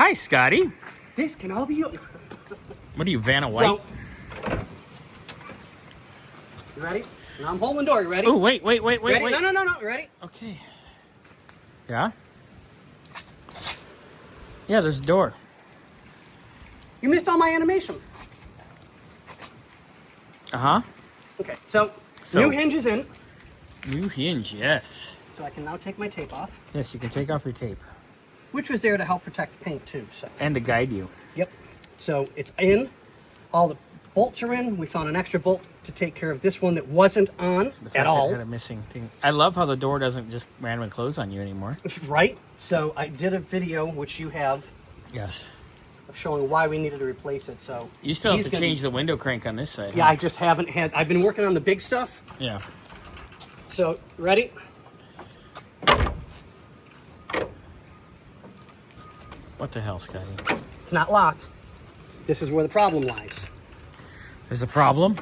Hi, Scotty. This can all be you. What are you, Vanna White? So, you ready? Now I'm holding the door. You ready? Oh, wait. Ready? No. You ready? Okay. Yeah? Yeah, there's a door. You missed all my animation. Uh-huh. Okay, so new hinge is in. New hinge, yes. So I can now take my tape off. Yes, you can take off your tape. Which was there to help protect the paint too. So. And to guide you. Yep. So it's in. All the bolts are in. We found an extra bolt to take care of this one that wasn't on at all. Had a missing thing. I love how the door doesn't just randomly close on you anymore. Right. So I did a video, which you have, Yes. of showing why we needed to replace it. So You still have to change the window crank on this side. Yeah, huh? I just haven't had. I've been working on the big stuff. Yeah. So ready? What the hell, Scotty? It's not locked. This is where the problem lies. There's a problem?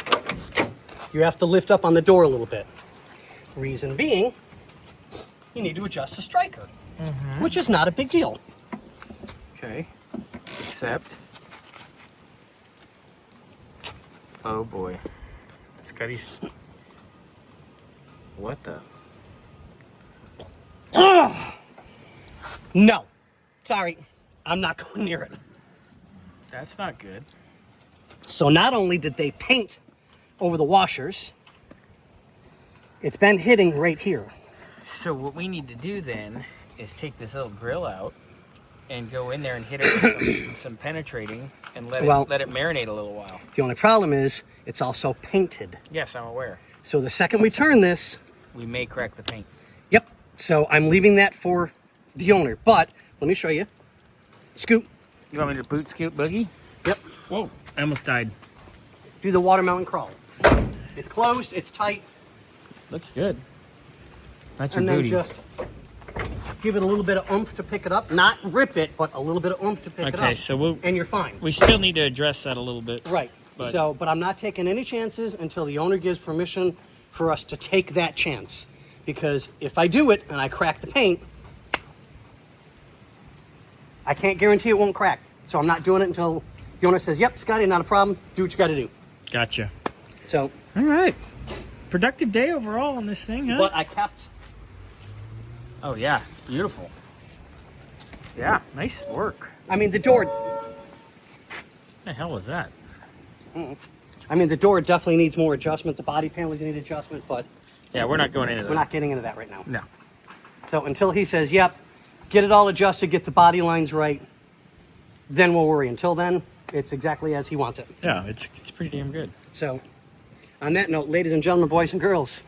You have to lift up on the door a little bit. Reason being, you need to adjust the striker, which is not a big deal. Okay. Except... Oh, boy. Scotty's... What the... No. Sorry. I'm not going near it. That's not good. So not only did they paint over the washers, it's been hitting right here. So what we need to do then is take this little grill out and go in there and hit it with some penetrating and let it marinate a little while. The only problem is it's also painted. Yes, I'm aware. So the second we turn this, We may crack the paint. yep. So I'm leaving that for the owner. But let me show you. Scoop. You want me to boot scoot boogie? Yep. Whoa, I almost died. Do the watermelon crawl. It's closed. It's tight. Looks good. That's your And then booty. just give it a little bit of oomph to pick it up. Not rip it, but a little bit of oomph to pick it up. Okay, so and you're fine. we still need to address that a little bit. Right. But But I'm not taking any chances until the owner gives permission for us to take that chance. Because if I do it and I crack the paint, I can't guarantee it won't crack. So I'm not doing it until the owner says, yep, Scotty, not a problem. Do what you got to do. Gotcha. So, All right. Productive day overall on this thing, huh? but I kept. Oh, yeah. It's beautiful. Yeah, nice work. I mean, the door. What the hell was that? The door definitely needs more adjustment. The body panels need adjustment, but Yeah, we're not going into that. we're not getting into that right now. No. So until he says, yep, get it all adjusted, get the body lines right, then we'll worry. Until then, it's exactly as he wants it. Yeah, it's pretty damn good. So on that note, ladies and gentlemen, boys and girls,